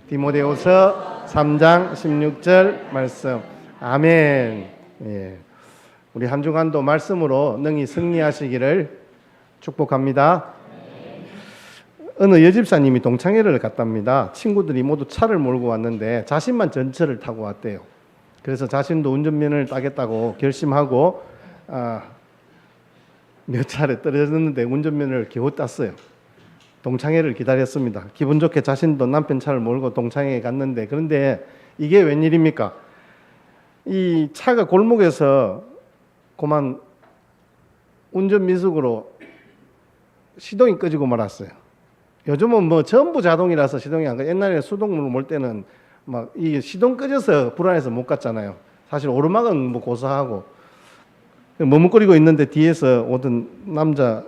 디모데후서 3장 16절 말씀. 아멘. 예. 우리 한 주간도 말씀으로 능히 승리하시기를 축복합니다. 어느 여집사님이 동창회를 갔답니다. 친구들이 모두 차를 몰고 왔는데 자신만 전철을 타고 왔대요. 그래서 자신도 운전면허를 따겠다고 결심하고 몇 차례 떨어졌는데 운전면허를 겨우 땄어요. 동창회를 기다렸습니다. 기분 좋게 자신도 남편 차를 몰고 동창회에 갔는데, 그런데 이게 웬일입니까? 이 차가 골목에서 그만 운전 미숙으로 시동이 꺼지고 말았어요. 요즘은 뭐 전부 자동이라서 시동이 안 가. 옛날에 수동으로 몰 때는 막 이 시동 꺼져서 불안해서 못 갔잖아요. 사실 오르막은 뭐 고사하고 머뭇거리고 있는데 뒤에서 오던 남자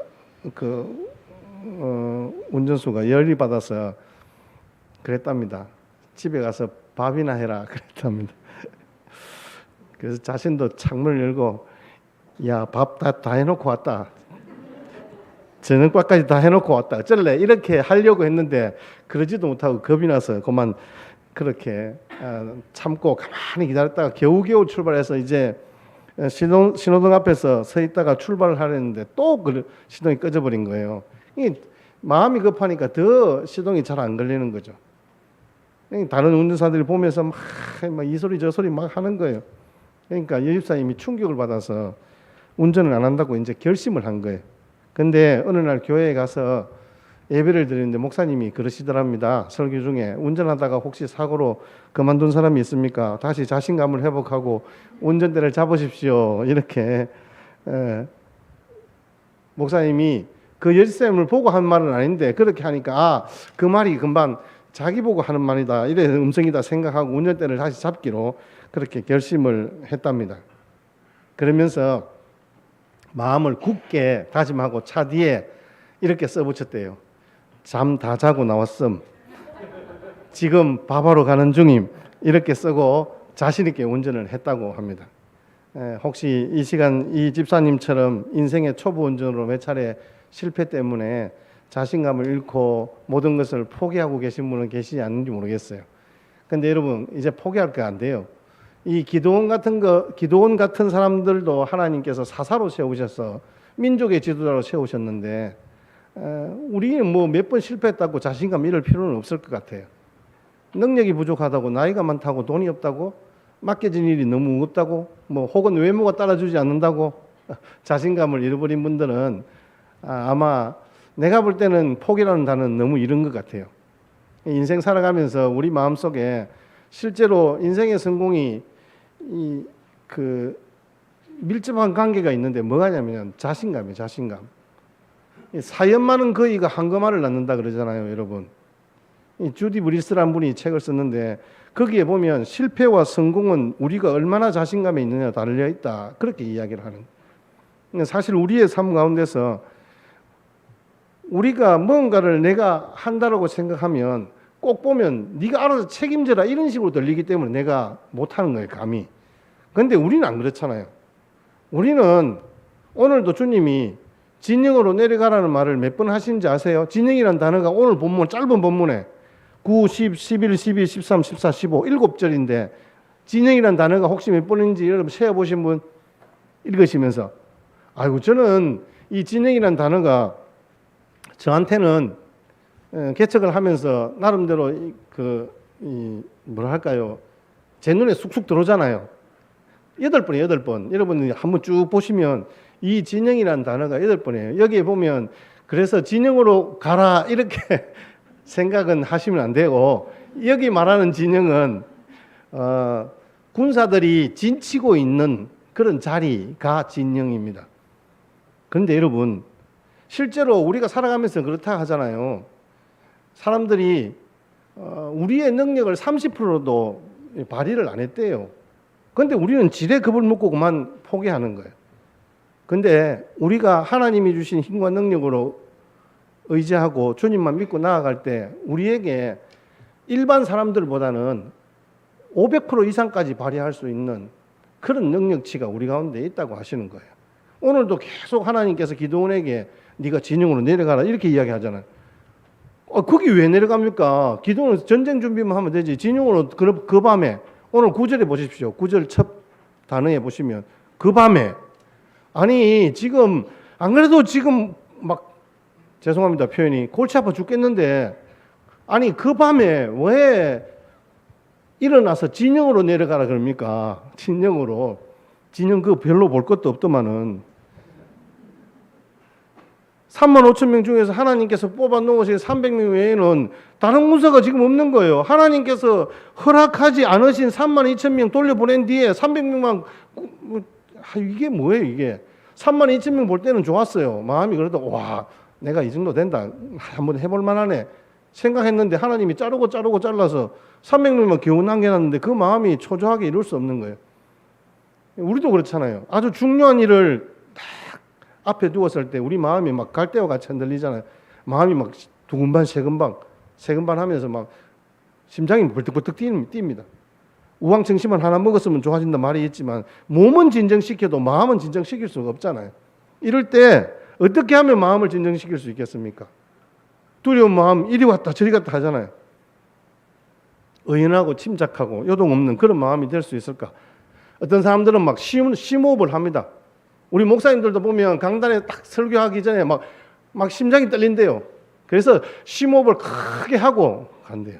운전수가 열이 받아서 그랬답니다. 집에 가서 밥이나 해라 그랬답니다. 그래서 자신도 창문을 열고 야, 밥 다 해놓고 왔다. 저녁밥까지 다 해놓고 왔다. 어쩔래? 이렇게 하려고 했는데 그러지도 못하고 겁이 나서 그만 그렇게 참고 가만히 기다렸다가 겨우겨우 출발해서 이제 신호등 앞에서 서 있다가 출발을 하려는데 또 시동이 꺼져버린 거예요. 마음이 급하니까 더 시동이 잘 안 걸리는 거죠. 다른 운전사들이 보면서 막 이 소리 저 소리 막 하는 거예요. 그러니까 여집사님이 충격을 받아서 운전을 안 한다고 이제 결심을 한 거예요. 근데 어느 날 교회에 가서 예배를 드리는데 목사님이 그러시더랍니다. 설교 중에 운전하다가 혹시 사고로 그만둔 사람이 있습니까? 다시 자신감을 회복하고 운전대를 잡으십시오. 이렇게 목사님이 그 여집사님을 보고 한 말은 아닌데 그렇게 하니까 그 말이 금방 자기 보고 하는 말이다, 이래 음성이다 생각하고 운전대를 다시 잡기로 그렇게 결심을 했답니다. 그러면서 마음을 굳게 다짐하고 차 뒤에 이렇게 써붙였대요. 잠 다 자고 나왔음. 지금 밥하러 가는 중임. 이렇게 쓰고 자신 있게 운전을 했다고 합니다. 혹시 이 시간 이 집사님처럼 인생의 초보 운전으로 몇 차례 실패 때문에 자신감을 잃고 모든 것을 포기하고 계신 분은 계시지 않는지 모르겠어요. 근데 여러분, 이제 포기할 거 안 돼요. 이 기도원 같은 사람들도 하나님께서 사사로 세우셔서 민족의 지도자로 세우셨는데 우리는 뭐 몇 번 실패했다고 자신감 잃을 필요는 없을 것 같아요. 능력이 부족하다고, 나이가 많다고, 돈이 없다고, 맡겨진 일이 너무 무겁다고, 뭐 혹은 외모가 따라주지 않는다고 자신감을 잃어버린 분들은 아마 내가 볼 때는 포기라는 단어는 너무 이른 것 같아요. 인생 살아가면서 우리 마음속에 실제로 인생의 성공이 밀접한 관계가 있는데 뭐가냐면 자신감이에요. 자신감. 사연 많은 거위가 한거마를 낳는다 그러잖아요, 여러분. 주디 브리스라는 분이 책을 썼는데 거기에 보면 실패와 성공은 우리가 얼마나 자신감에 있느냐 달려 있다, 그렇게 이야기를 하는. 사실 우리의 삶 가운데서 우리가 뭔가를 내가 한다라고 생각하면 꼭 보면 네가 알아서 책임져라 이런 식으로 들리기 때문에 내가 못하는 거예요, 감히. 그런데 우리는 안 그렇잖아요. 우리는 오늘도 주님이 진영으로 내려가라는 말을 몇 번 하시는지 아세요? 진영이라는 단어가 오늘 본문, 짧은 본문에 9, 10, 11, 12, 13, 14, 15 7절인데 진영이라는 단어가 혹시 몇 번인지 여러분 세어보신 분 읽으시면서 아이고, 저는 이 진영이라는 단어가 저한테는 개척을 하면서 나름대로 뭐랄까요, 제 눈에 쑥쑥 들어오잖아요. 8번이에요, 8번. 여러분이 한번 쭉 보시면 이 진영이라는 단어가 8번이에요. 여기에 보면 그래서 진영으로 가라 이렇게 생각은 하시면 안 되고, 여기 말하는 진영은 군사들이 진치고 있는 그런 자리가 진영입니다. 그런데 여러분, 실제로 우리가 살아가면서 그렇다 하잖아요. 사람들이 우리의 능력을 30%도 발휘를 안 했대요. 그런데 우리는 지레 겁을 먹고 그만 포기하는 거예요. 그런데 우리가 하나님이 주신 힘과 능력으로 의지하고 주님만 믿고 나아갈 때 우리에게 일반 사람들보다는 500% 이상까지 발휘할 수 있는 그런 능력치가 우리 가운데 있다고 하시는 거예요. 오늘도 계속 하나님께서 기도원에게 네가 진영으로 내려가라 이렇게 이야기하잖아요. 거기 왜 내려갑니까? 기도는 전쟁 준비만 하면 되지. 진영으로 그 밤에 오늘 9절에 보십시오. 9절 첫 단어에 보시면 그 밤에 아니 지금 안 그래도 지금 막 죄송합니다 표현이 골치 아파 죽겠는데 아니 그 밤에 왜 일어나서 진영으로 내려가라 그럽니까? 진영 그 별로 볼 것도 없더만은 35,000명 중에서 하나님께서 뽑아 놓으신 300명 외에는 다른 군사가 지금 없는 거예요. 하나님께서 허락하지 않으신 32,000명 돌려보낸 뒤에 300명만 이게 뭐예요 이게. 32,000명 볼 때는 좋았어요. 마음이 그래도 와 내가 이 정도 된다. 한번 해볼 만하네 생각했는데 하나님이 자르고 잘라서 300명만 겨우 남겨놨는데 그 마음이 초조하게 이룰 수 없는 거예요. 우리도 그렇잖아요. 아주 중요한 일을 딱 앞에 두었을 때 우리 마음이 막 갈대와 같이 흔들리잖아요. 마음이 막 두근반 세근반 하면서 막 심장이 벌떡벌떡 뜁니다. 우황청심을 하나 먹었으면 좋아진다 말이 있지만 몸은 진정시켜도 마음은 진정시킬 수가 없잖아요. 이럴 때 어떻게 하면 마음을 진정시킬 수 있겠습니까? 두려운 마음 이리 왔다 저리 갔다 하잖아요. 의연하고 침착하고 요동 없는 그런 마음이 될 수 있을까? 어떤 사람들은 막 심호흡을 합니다. 우리 목사님들도 보면 강단에 딱 설교하기 전에 막 심장이 떨린대요. 그래서 심호흡을 크게 하고 간대요.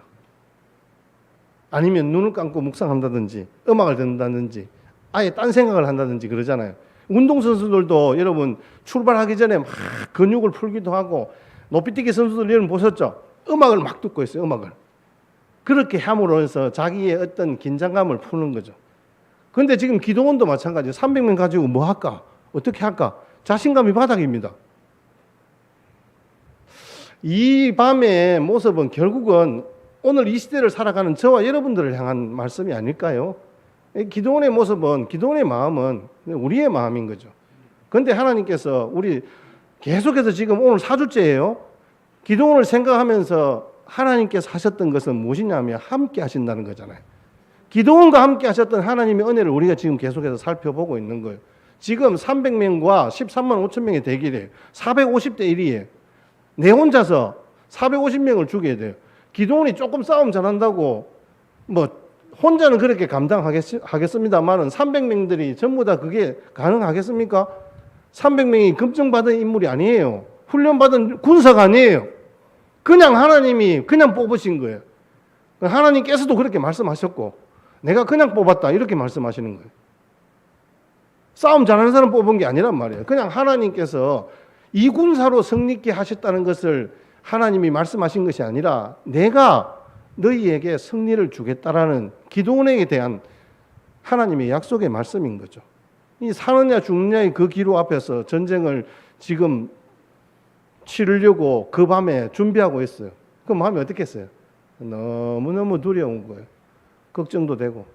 아니면 눈을 감고 묵상한다든지 음악을 듣는다든지 아예 딴 생각을 한다든지 그러잖아요. 운동선수들도 여러분 출발하기 전에 막 근육을 풀기도 하고 높이뛰기 선수들 여러분 보셨죠? 음악을 막 듣고 있어요. 음악을. 그렇게 함으로써 자기의 어떤 긴장감을 푸는 거죠. 그런데 지금 기도원도 마찬가지예요. 300명 가지고 뭐 할까? 어떻게 할까? 자신감이 바닥입니다. 이 밤의 모습은 결국은 오늘 이 시대를 살아가는 저와 여러분들을 향한 말씀이 아닐까요? 기도원의 모습은, 기도원의 마음은 우리의 마음인 거죠. 그런데 하나님께서 우리 계속해서 지금 오늘 4주째예요. 기도원을 생각하면서 하나님께서 하셨던 것은 무엇이냐면 함께 하신다는 거잖아요. 기도원과 함께 하셨던 하나님의 은혜를 우리가 지금 계속해서 살펴보고 있는 거예요. 지금 300명과 13만 5천 명의 대결이에요. 450대 1이에요. 내 혼자서 450명을 죽여야 돼요. 기도원이 조금 싸움 잘한다고 뭐 혼자는 그렇게 감당하겠습니다만은 300명들이 전부 다 그게 가능하겠습니까? 300명이 검증받은 인물이 아니에요. 훈련받은 군사가 아니에요. 그냥 하나님이 그냥 뽑으신 거예요. 하나님께서도 그렇게 말씀하셨고 내가 그냥 뽑았다 이렇게 말씀하시는 거예요. 싸움 잘하는 사람 뽑은 게 아니란 말이에요. 그냥 하나님께서 이 군사로 승리케 하셨다는 것을 하나님이 말씀하신 것이 아니라 내가 너희에게 승리를 주겠다라는 기도원에게 대한 하나님의 약속의 말씀인 거죠. 이 사느냐 죽느냐의 그 기로 앞에서 전쟁을 지금 치르려고 그 밤에 준비하고 있어요. 그 마음이 어떻겠어요? 너무너무 두려운 거예요. 걱정도 되고.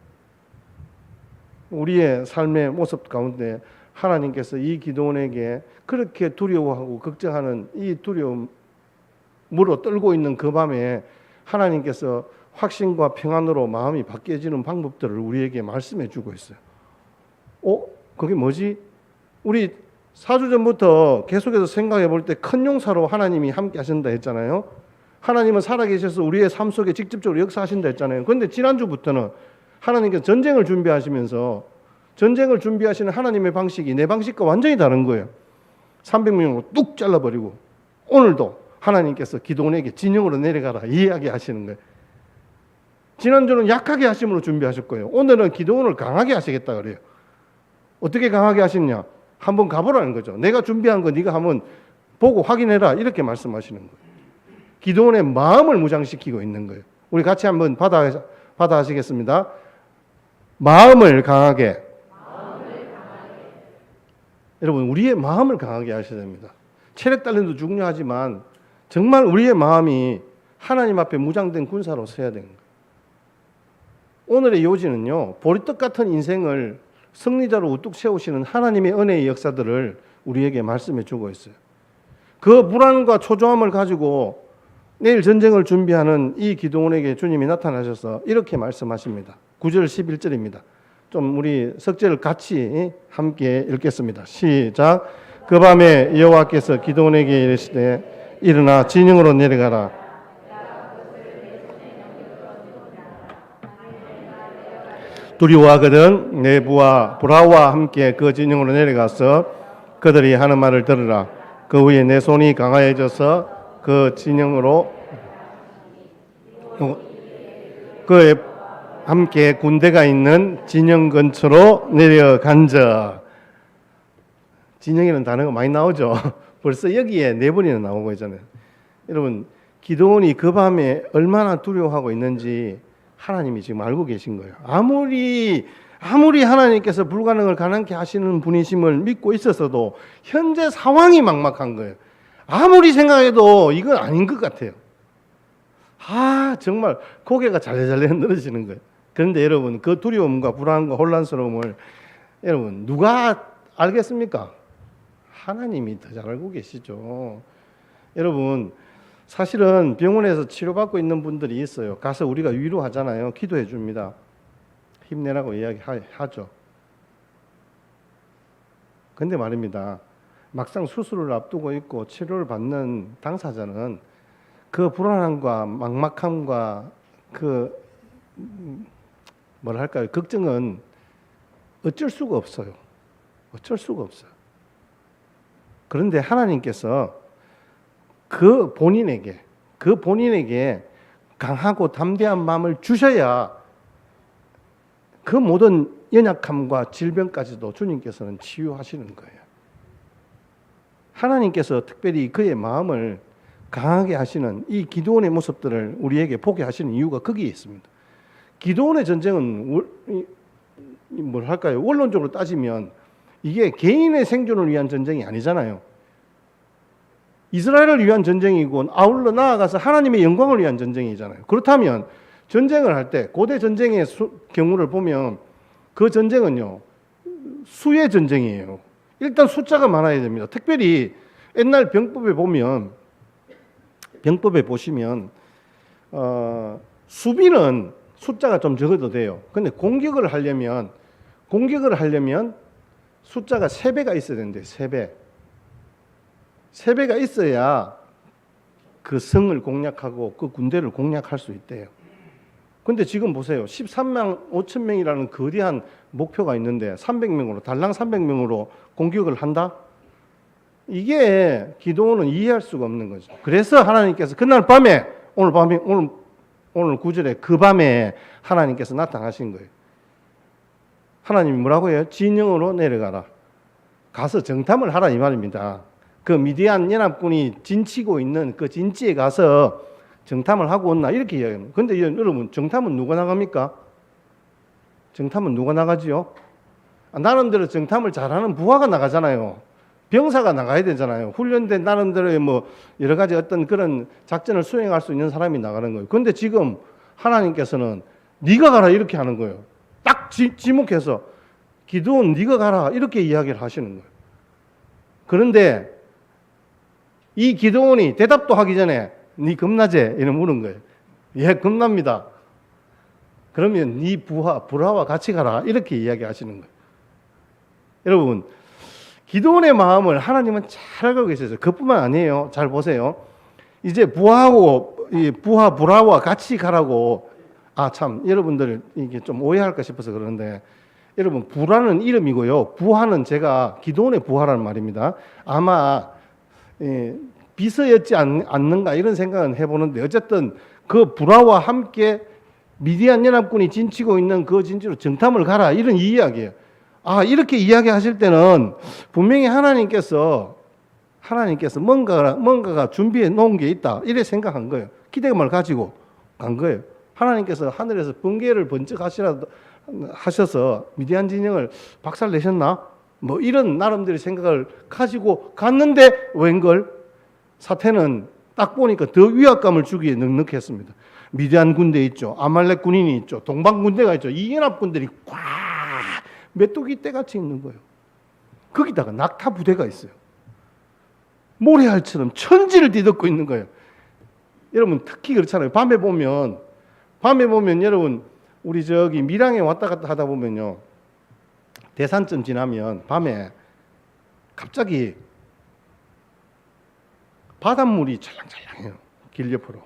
우리의 삶의 모습 가운데 하나님께서 이 기도원에게 그렇게 두려워하고 걱정하는 이 두려움 물어 떨고 있는 그 밤에 하나님께서 확신과 평안으로 마음이 바뀌어지는 방법들을 우리에게 말씀해 주고 있어요. 그게 뭐지? 우리 4주 전부터 계속해서 생각해 볼 때 큰 용사로 하나님이 함께 하신다 했잖아요. 하나님은 살아계셔서 우리의 삶 속에 직접적으로 역사하신다 했잖아요. 그런데 지난주부터는 하나님께서 전쟁을 준비하시면서 전쟁을 준비하시는 하나님의 방식이 내 방식과 완전히 다른 거예요. 300명으로 뚝 잘라버리고 오늘도 하나님께서 기도원에게 진영으로 내려가라 이야기 하시는 거예요. 지난주는 약하게 하심으로 준비하실 거예요. 오늘은 기도원을 강하게 하시겠다 그래요. 어떻게 강하게 하시냐? 한번 가보라는 거죠. 내가 준비한 거 네가 한번 보고 확인해라 이렇게 말씀하시는 거예요. 기도원의 마음을 무장시키고 있는 거예요. 우리 같이 한번 받아 하시겠습니다. 마음을 강하게. 여러분 우리의 마음을 강하게 하셔야 됩니다. 체력 단련도 중요하지만 정말 우리의 마음이 하나님 앞에 무장된 군사로 서야 되는 거예요. 오늘의 요지는요. 보리떡 같은 인생을 승리자로 우뚝 세우시는 하나님의 은혜의 역사들을 우리에게 말씀해 주고 있어요. 그 불안과 초조함을 가지고 내일 전쟁을 준비하는 이 기도원에게 주님이 나타나셔서 이렇게 말씀하십니다. 9절 11절입니다. 좀 우리 석제를 같이 함께 읽겠습니다. 시작. 그 밤에 여호와께서 기도원에게 이르시되 일어나 진영으로 내려가라. 두려워하거든 내 부하 브라와 함께 그 진영으로 내려가서 그들이 하는 말을 들으라. 그 후에 내 손이 강하여져서 그 진영으로 그에 함께 군대가 있는 진영 근처로 내려간저. 진영이라는 단어가 많이 나오죠. 벌써 여기에 네 번이나 나오고 있잖아요. 여러분, 기드온이 그 밤에 얼마나 두려워하고 있는지 하나님이 지금 알고 계신 거예요. 아무리 하나님께서 불가능을 가능케 하시는 분이심을 믿고 있었어도 현재 상황이 막막한 거예요. 아무리 생각해도 이건 아닌 것 같아요. 정말 고개가 잘래잘래 흔들어지는 거예요. 그런데 여러분, 그 두려움과 불안과 혼란스러움을 여러분 누가 알겠습니까? 하나님이 더 잘 알고 계시죠. 여러분, 사실은 병원에서 치료받고 있는 분들이 있어요. 가서 우리가 위로하잖아요. 기도해 줍니다. 힘내라고 이야기하죠. 근데 말입니다. 막상 수술을 앞두고 있고 치료를 받는 당사자는 그 불안함과 막막함과 그 뭐랄까요, 걱정은 어쩔 수가 없어요. 어쩔 수가 없어요. 그런데 하나님께서 그 본인에게 강하고 담대한 마음을 주셔야 그 모든 연약함과 질병까지도 주님께서는 치유하시는 거예요. 하나님께서 특별히 그의 마음을 강하게 하시는 이 기드온의 모습들을 우리에게 보게 하시는 이유가 거기에 있습니다. 기드온의 전쟁은 원론적으로 따지면 이게 개인의 생존을 위한 전쟁이 아니잖아요. 이스라엘을 위한 전쟁이고 아울러 나아가서 하나님의 영광을 위한 전쟁이잖아요. 그렇다면 전쟁을 할 때 고대 전쟁의 경우를 보면 그 전쟁은요, 수의 전쟁이에요. 일단 숫자가 많아야 됩니다. 특별히 옛날 병법에 보시면 수비는 숫자가 좀 적어도 돼요. 근데 공격을 하려면 숫자가 3배가 있어야 되는데 3배가 있어야 그 성을 공략하고 그 군대를 공략할 수 있대요. 근데 지금 보세요. 13만 5천 명이라는 거대한 목표가 있는데 300명으로 달랑 300명으로 공격을 한다? 이게 기드온은 이해할 수가 없는 거죠. 그래서 하나님께서 그날 밤에 오늘 9절에 그 밤에 하나님께서 나타나신 거예요. 하나님이 뭐라고 해요? 진영으로 내려가라. 가서 정탐을 하라 이 말입니다. 그 미디안 연합군이 진치고 있는 그 진지에 가서 정탐을 하고 온나 이렇게 이야기합니다. 그런데 여러분, 정탐은 누가 나갑니까? 정탐은 누가 나가지요? 나름대로 정탐을 잘하는 부하가 나가잖아요. 병사가 나가야 되잖아요. 훈련된 나름대로의 여러 가지 어떤 그런 작전을 수행할 수 있는 사람이 나가는 거예요. 그런데 지금 하나님께서는 네가 가라 이렇게 하는 거예요. 딱 지목해서 기드온 네가 가라 이렇게 이야기를 하시는 거예요. 그런데 이 기드온이 대답도 하기 전에 네 겁나제? 이런 물은 거예요. 예, 겁납니다. 그러면 네 브라와 같이 가라 이렇게 이야기하시는 거예요. 여러분, 기드온의 마음을 하나님은 잘 알고 계세요. 그뿐만 아니에요. 잘 보세요. 이제 부하 브라와 같이 가라고. 여러분들 이게 좀 오해할까 싶어서 그러는데, 여러분, 부라는 이름이고요. 부하는 제가 기드온의 부하라는 말입니다. 아마 비서였지 않는가 이런 생각은 해보는데, 어쨌든 그 브라와 함께 미디안 연합군이 진치고 있는 그 진지로 정탐을 가라 이런 이야기예요. 이렇게 이야기하실 때는 분명히 하나님께서 뭔가가 준비해 놓은 게 있다 이래 생각한 거예요. 기대감을 가지고 간 거예요. 하나님께서 하늘에서 번개를 번쩍 하셔서 미디안 진영을 박살내셨나? 이런 나름대로 생각을 가지고 갔는데 웬걸 사태는 딱 보니까 더 위압감을 주기에 넉넉했습니다. 미디안 군대 있죠. 아말렉 군인이 있죠. 동방 군대가 있죠. 이 연합군들이 꽉 메뚜기 떼같이 있는 거예요. 거기다가 낙타 부대가 있어요. 모래알처럼 천지를 뒤덮고 있는 거예요. 여러분, 특히 그렇잖아요. 밤에 보면 여러분, 우리 저기 밀양에 왔다 갔다 하다 보면요, 대산점 지나면 밤에 갑자기 바닷물이 찰랑찰랑해요. 길 옆으로.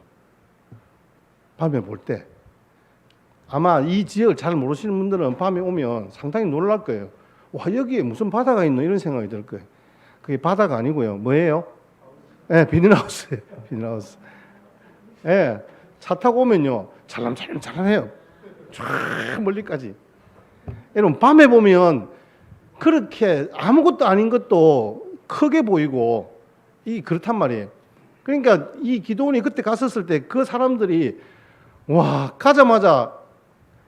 밤에 볼 때 아마 이 지역을 잘 모르시는 분들은 밤에 오면 상당히 놀랄 거예요. 와, 여기에 무슨 바다가 있노? 이런 생각이 들 거예요. 그게 바다가 아니고요. 뭐예요? 예, 비닐하우스예요. 비닐하우스. 예, 차 타고 오면요. 찰랑찰랑찰랑해요. 쫙 멀리까지. 여러분, 밤에 보면 그렇게 아무것도 아닌 것도 크게 보이고 그렇단 말이에요. 그러니까 이 기도원이 그때 갔었을 때 그 사람들이 와, 가자마자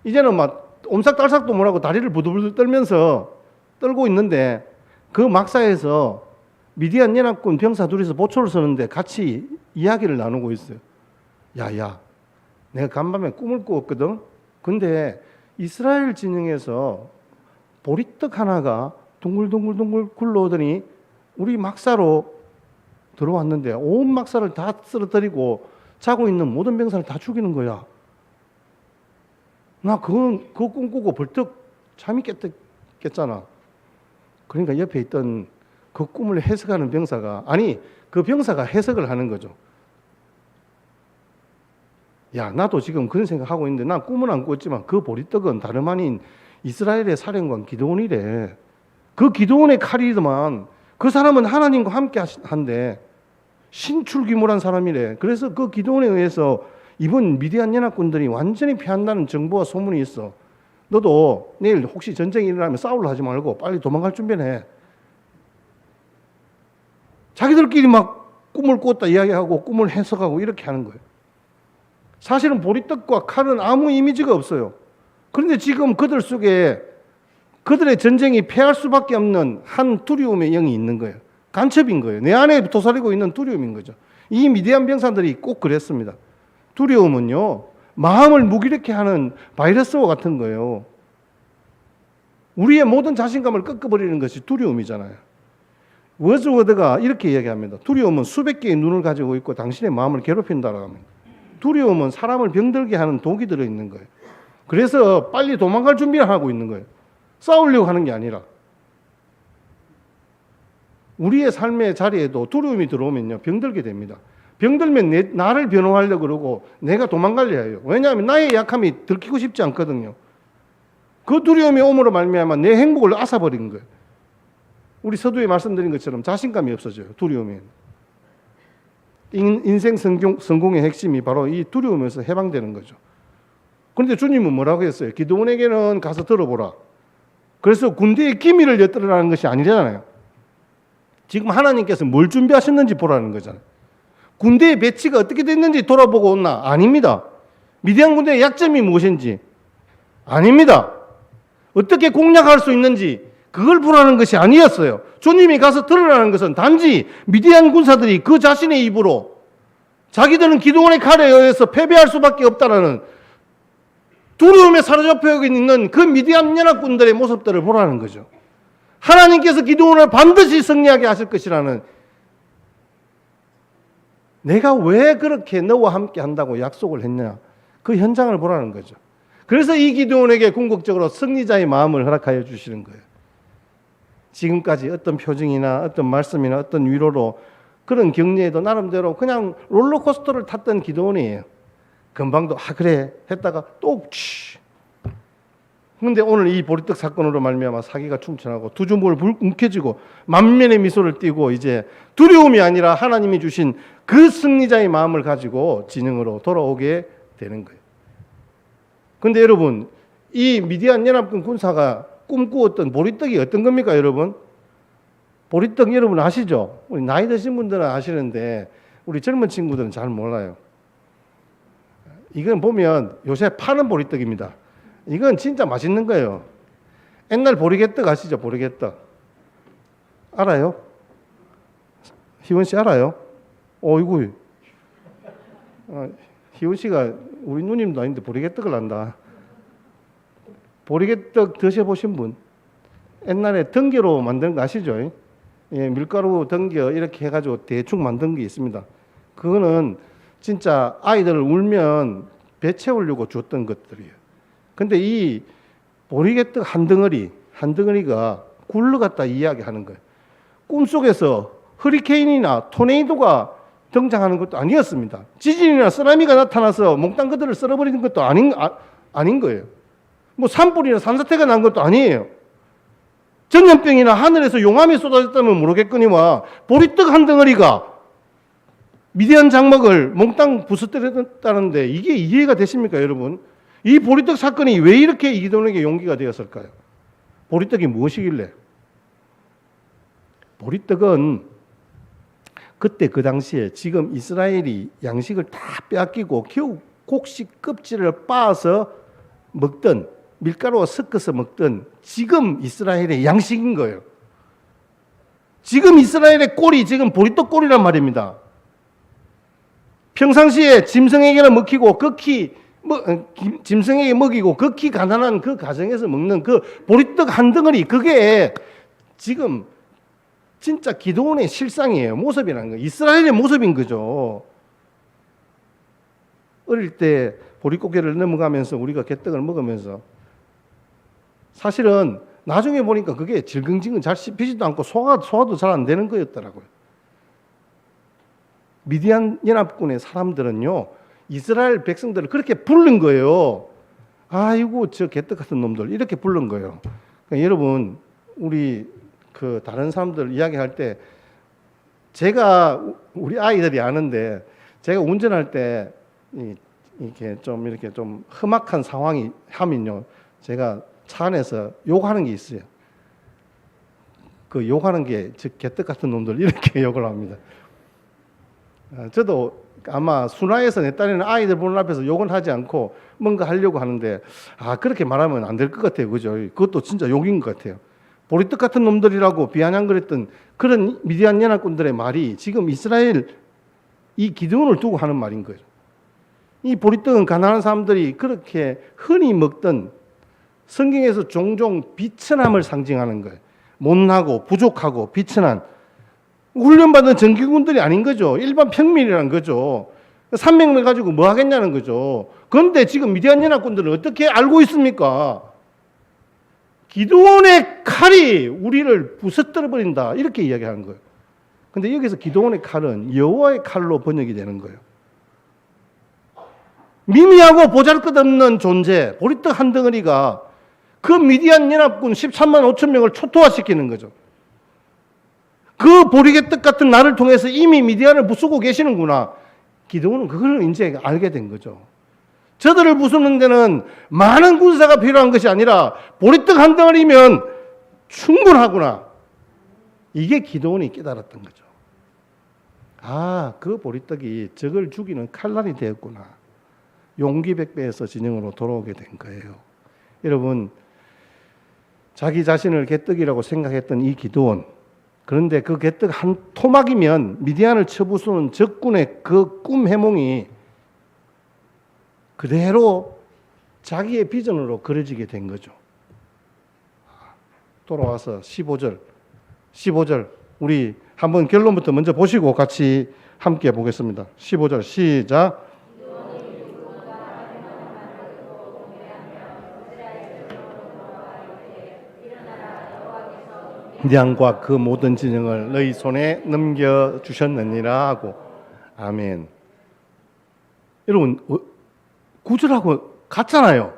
이제는 막 옴삭달삭도 못하고 다리를 부들부들 떨고 있는데 그 막사에서 미디안 연합군 병사 둘이서 보초를 서는데 같이 이야기를 나누고 있어요. 야, 내가 간밤에 꿈을 꾸었거든. 근데 이스라엘 진영에서 보리떡 하나가 둥글둥글둥글 굴러오더니 우리 막사로 들어왔는데 온 막사를 다 쓰러뜨리고 자고 있는 모든 병사를 다 죽이는 거야. 나 그거 꿈꾸고 벌떡 잠이 깼잖아. 그러니까 옆에 있던 그 꿈을 해석하는 병사가, 아니 그 병사가 해석을 하는 거죠. 야, 나도 지금 그런 생각하고 있는데 난 꿈은 안 꿨지만 그 보리떡은 다름 아닌 이스라엘의 사령관 기드온이래. 그 기드온의 칼이더만 그 사람은 하나님과 함께 한데 신출귀몰한 사람이래. 그래서 그 기드온에 의해서 이번 미디안 연합군들이 완전히 피한다는 정보와 소문이 있어. 너도 내일 혹시 전쟁이 일어나면 싸우려 하지 말고 빨리 도망갈 준비를 해. 자기들끼리 막 꿈을 꿨다 이야기하고 꿈을 해석하고 이렇게 하는 거예요. 사실은 보리떡과 칼은 아무 이미지가 없어요. 그런데 지금 그들 속에 그들의 전쟁이 패할 수밖에 없는 한 두려움의 영이 있는 거예요. 간첩인 거예요. 내 안에 도사리고 있는 두려움인 거죠. 이 미디안 병사들이 꼭 그랬습니다. 두려움은요, 마음을 무기력해 하는 바이러스와 같은 거예요. 우리의 모든 자신감을 꺾어버리는 것이 두려움이잖아요. 워즈워드가 이렇게 이야기합니다. 두려움은 수백 개의 눈을 가지고 있고 당신의 마음을 괴롭힌다라고 합니다. 두려움은 사람을 병들게 하는 독이 들어있는 거예요. 그래서 빨리 도망갈 준비를 하고 있는 거예요. 싸우려고 하는 게 아니라. 우리의 삶의 자리에도 두려움이 들어오면요, 병들게 됩니다. 병들면 나를 변호하려고 그러고 내가 도망가려 해요. 왜냐하면 나의 약함이 들키고 싶지 않거든요. 그 두려움이 오므로 말미암아 내 행복을 앗아버린 거예요. 우리 서두에 말씀드린 것처럼 자신감이 없어져요. 두려움이. 인생 성공의 핵심이 바로 이 두려움에서 해방되는 거죠. 그런데 주님은 뭐라고 했어요? 기드온에게는 가서 들어보라. 그래서 군대의 기밀을 엿들으라는 것이 아니잖아요. 지금 하나님께서 뭘 준비하셨는지 보라는 거잖아요. 군대의 배치가 어떻게 됐는지 돌아보고 온나? 아닙니다. 미디안 군대의 약점이 무엇인지? 아닙니다. 어떻게 공략할 수 있는지 그걸 보라는 것이 아니었어요. 주님이 가서 들으라는 것은 단지 미디안 군사들이 그 자신의 입으로 자기들은 기드온의 칼에 의해서 패배할 수밖에 없다라는 두려움에 사로잡혀 있는 그 미디안 연합군들의 모습들을 보라는 거죠. 하나님께서 기드온을 반드시 승리하게 하실 것이라는, 내가 왜 그렇게 너와 함께 한다고 약속을 했냐, 그 현장을 보라는 거죠. 그래서 이 기드온에게 궁극적으로 승리자의 마음을 허락하여 주시는 거예요. 지금까지 어떤 표징이나 어떤 말씀이나 어떤 위로로 그런 격려에도 나름대로 그냥 롤러코스터를 탔던 기드온이에요. 금방도 그래 했다가 또 근데 오늘 이 보리떡 사건으로 말미암아 사기가 충천하고 두 주먹을 움켜쥐고 만면의 미소를 띠고 이제 두려움이 아니라 하나님이 주신 그 승리자의 마음을 가지고 진영으로 돌아오게 되는 거예요. 근데 여러분, 이 미디안 연합군 군사가 꿈꾸었던 보리떡이 어떤 겁니까, 여러분? 보리떡 여러분 아시죠? 우리 나이 드신 분들은 아시는데 우리 젊은 친구들은 잘 몰라요. 이건 보면 요새 파는 보리떡입니다. 이건 진짜 맛있는 거예요. 옛날 보리개떡 아시죠? 보리개떡. 알아요? 희원 씨 알아요? 어이구. 희원 씨가 우리 누님도 아닌데 보리개떡을 안다. 보리개떡 드셔보신 분? 옛날에 등겨로 만든 거 아시죠? 예, 밀가루 등겨 이렇게 해가지고 대충 만든 게 있습니다. 그거는 진짜 아이들 울면 배 채우려고 줬던 것들이에요. 근데 이 보리개떡 한 덩어리가 굴러갔다 이야기하는 거예요. 꿈속에서 허리케인이나 토네이도가 등장하는 것도 아니었습니다. 지진이나 쓰나미가 나타나서 몽땅 그들을 쓸어버리는 것도 아닌 거예요. 뭐 산불이나 산사태가 난 것도 아니에요. 전염병이나 하늘에서 용암이 쏟아졌다면 모르겠거니와 보리떡 한 덩어리가 미디안 장막을 몽땅 부서뜨렸다는데 이게 이해가 되십니까, 여러분? 이 보리떡 사건이 왜 이렇게 기도원에게 용기가 되었을까요? 보리떡이 무엇이길래? 보리떡은 그때 그 당시에 지금 이스라엘이 양식을 다 빼앗기고 겨우 곡식 껍질을 빻아서 먹던, 밀가루와 섞어서 먹던 지금 이스라엘의 양식인 거예요. 지금 이스라엘의 꼴이 지금 보리떡 꼴이란 말입니다. 평상시에 짐승에게는 먹히고 짐승에게 먹이고 극히 가난한 그 가정에서 먹는 그 보리떡 한 덩어리, 그게 지금 진짜 기도원의 실상이에요. 모습이라는 거예요. 이스라엘의 모습인 거죠. 어릴 때 보릿고개를 넘어가면서 우리가 개떡을 먹으면서 사실은 나중에 보니까 그게 질겅질겅 잘 씹히지도 않고 소화도 잘 안 되는 거였더라고요. 미디안 연합군의 사람들은요, 이스라엘 백성들을 그렇게 부른 거예요. 아이고 저 개떡 같은 놈들, 이렇게 부른 거예요. 그러니까 여러분, 우리 그 다른 사람들 이야기할 때 우리 아이들이 아는데, 제가 운전할 때 이렇게 좀 험악한 상황이 하면요, 제가 차 안에서 욕하는 게 있어요. 그 욕하는 게 즉 개떡 같은 놈들, 이렇게 욕을 합니다. 저도 아마 순화해서 내 딴에는 아이들 보는 앞에서 욕은 하지 않고 뭔가 하려고 하는데, 그렇게 말하면 안 될 것 같아요. 그죠? 그것도 진짜 욕인 것 같아요. 보리떡 같은 놈들이라고 비아냥거렸던 그런 미디안 연합군들의 말이 지금 이스라엘 이 기드온을 두고 하는 말인 거예요. 이 보리떡은 가난한 사람들이 그렇게 흔히 먹던, 성경에서 종종 비천함을 상징하는 거예요. 못나고 부족하고 비천한, 훈련받은 정규군들이 아닌 거죠. 일반 평민이라는 거죠. 300명 가지고 뭐 하겠냐는 거죠. 그런데 지금 미디안 연합군들은 어떻게 알고 있습니까? 기드온의 칼이 우리를 부서뜨려 버린다, 이렇게 이야기하는 거예요. 근데 여기서 기드온의 칼은 여호와의 칼로 번역이 되는 거예요. 미미하고 보잘것없는 존재, 보리떡 한 덩어리가 그 미디안 연합군 13만 5천 명을 초토화시키는 거죠. 그 보리개떡 같은 나를 통해서 이미 미디안을 부수고 계시는구나. 기드온은 그걸 이제 알게 된 거죠. 저들을 부수는 데는 많은 군사가 필요한 것이 아니라 보리떡 한 덩어리면 충분하구나. 이게 기드온이 깨달았던 거죠. 그 보리떡이 적을 죽이는 칼날이 되었구나. 용기 백배에서 진영으로 돌아오게 된 거예요. 여러분, 자기 자신을 개떡이라고 생각했던 이 기드온, 그런데 그 개떡 한 토막이면 미디안을 쳐부수는 적군의 그 꿈 해몽이 그대로 자기의 비전으로 그려지게 된 거죠. 돌아와서 15절 우리 한번 결론부터 먼저 보시고 같이 함께 보겠습니다. 15절 시작. 미디안과 그 모든 진영을 너희 손에 넘겨주셨느니라 하고. 아멘. 여러분, 구절하고 같잖아요.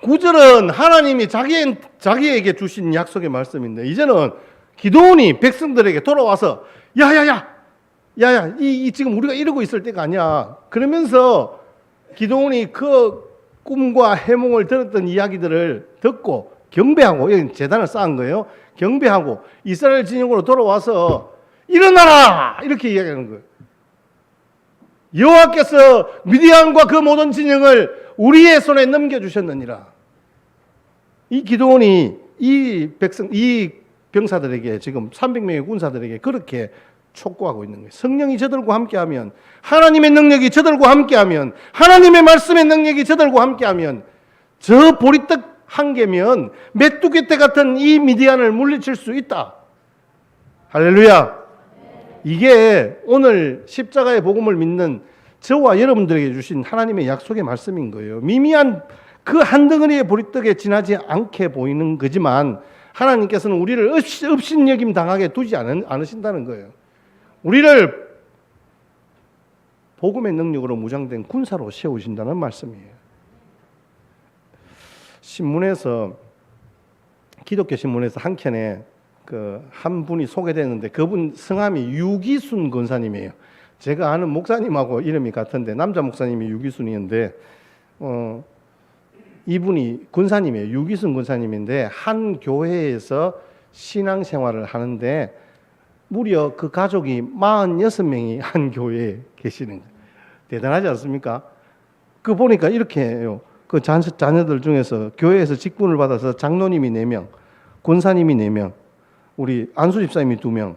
구절은 하나님이 자기에게 주신 약속의 말씀인데, 이제는 기드온이 백성들에게 돌아와서 야야야 이 지금 우리가 이러고 있을 때가 아니야. 그러면서 기드온이 그 꿈과 해몽을 들었던 이야기들을 듣고 경배하고, 여기 제단을 쌓은 거예요. 경배하고 이스라엘 진영으로 돌아와서 일어나라, 이렇게 이야기하는 거예요. 여호와께서 미디안과 그 모든 진영을 우리의 손에 넘겨주셨느니라. 이 기드온이 이 병사들에게, 지금 300명의 군사들에게 그렇게 촉구하고 있는 거예요. 성령이 저들과 함께하면, 하나님의 능력이 저들과 함께하면, 하나님의 말씀의 능력이 저들과 함께하면, 저 보리떡 한 개면 메뚜기 떼 같은 이 미디안을 물리칠 수 있다. 할렐루야. 이게 오늘 십자가의 복음을 믿는 저와 여러분들에게 주신 하나님의 약속의 말씀인 거예요. 미미한 그 한 덩어리의 보리떡에 지나지 않게 보이는 거지만 하나님께서는 우리를 업신여김 당하게 두지 않으신다는 거예요. 우리를 복음의 능력으로 무장된 군사로 세우신다는 말씀이에요. 신문에서 기독교 신문에서 한 켠에 한 분이 소개되는데 그분 성함이 유기순 권사님이에요. 제가 아는 목사님하고 이름이 같은데 남자 목사님이 유기순이었는데 이분이 권사님이에요. 유기순 권사님인데 한 교회에서 신앙생활을 하는데 무려 그 가족이 46명이 한 교회에 계시는 거예요. 대단하지 않습니까? 그 보니까 이렇게 해요. 그 자녀들 중에서 교회에서 직분을 받아서 장로님이 4명, 권사님이 4명, 우리 안수 집사님이 2명,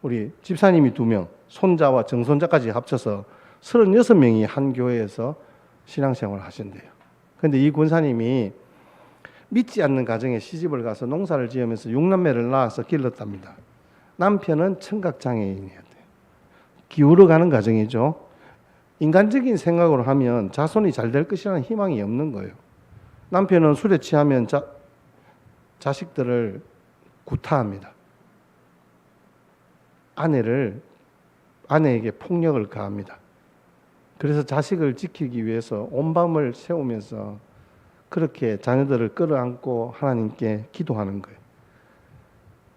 우리 집사님이 2명, 손자와 정손자까지 합쳐서 36명이 한 교회에서 신앙생활을 하신대요. 그런데 이 권사님이 믿지 않는 가정에 시집을 가서 농사를 지으면서 6남매를 낳아서 길렀답니다. 남편은 청각장애인이었대요. 기울어가는 가정이죠. 인간적인 생각으로 하면 자손이 잘 될 것이라는 희망이 없는 거예요. 남편은 술에 취하면 자식들을 구타합니다. 아내에게 폭력을 가합니다. 그래서 자식을 지키기 위해서 온 밤을 새우면서 그렇게 자녀들을 끌어안고 하나님께 기도하는 거예요.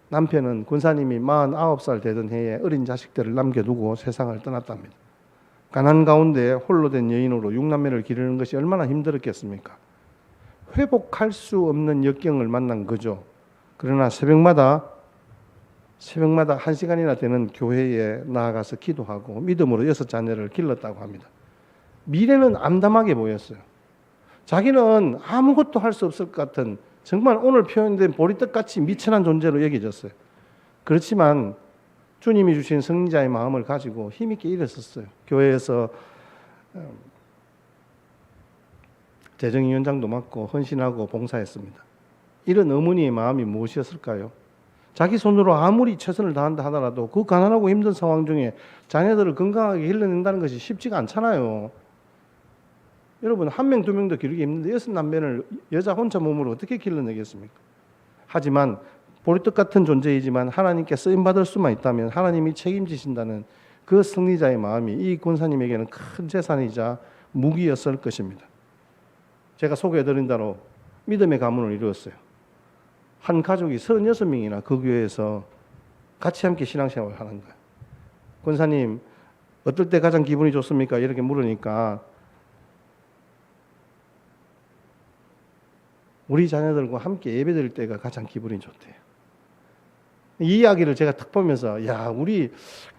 남편은 권사님이 49살 되던 해에 어린 자식들을 남겨두고 세상을 떠났답니다. 가난 가운데 홀로 된 여인으로 6남매를 기르는 것이 얼마나 힘들었겠습니까? 회복할 수 없는 역경을 만난 거죠. 그러나 새벽마다 1시간이나 되는 교회에 나아가서 기도하고 믿음으로 6자녀를 길렀다고 합니다. 미래는 암담하게 보였어요. 자기는 아무것도 할 수 없을 것 같은 정말 오늘 표현된 보리떡같이 미천한 존재로 여겨졌어요. 그렇지만 주님이 주신 승리자의 마음을 가지고 힘있게 일어섰어요. 교회에서 재정위원장도 맡고 헌신하고 봉사했습니다. 이런 어머니의 마음이 무엇이었을까요? 자기 손으로 아무리 최선을 다한다 하더라도 그 가난하고 힘든 상황 중에 자녀들을 건강하게 길러낸다는 것이 쉽지가 않잖아요. 여러분 1명, 2명도 기르기 힘든데 6남매를 여자 혼자 몸으로 어떻게 길러내겠습니까? 하지만 보리떡 같은 존재이지만 하나님께 쓰임받을 수만 있다면 하나님이 책임지신다는 그 승리자의 마음이 이 권사님에게는 큰 재산이자 무기였을 것입니다. 제가 소개해드린 대로 믿음의 가문을 이루었어요. 한 가족이 36명이나 그 교회에서 같이 함께 신앙생활을 하는 거예요. 권사님, 어떨 때 가장 기분이 좋습니까? 이렇게 물으니까 우리 자녀들과 함께 예배드릴 때가 가장 기분이 좋대요. 이 이야기를 제가 딱 보면서 야, 우리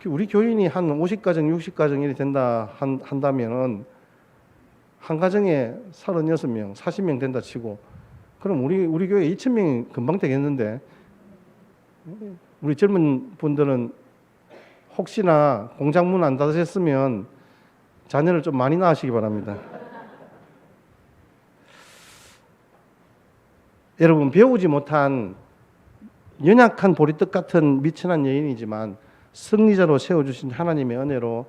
교인이 한 50가정, 60가정 이렇게 된다 한다면은 한 가정에 36명, 40명 된다 치고 그럼 우리 교회 2,000명이 금방 되겠는데 우리 젊은 분들은 혹시나 공장 문 안 닫으셨으면 자녀를 좀 많이 낳으시기 바랍니다. 여러분 배우지 못한 연약한 보리떡 같은 미천한 여인이지만 승리자로 세워주신 하나님의 은혜로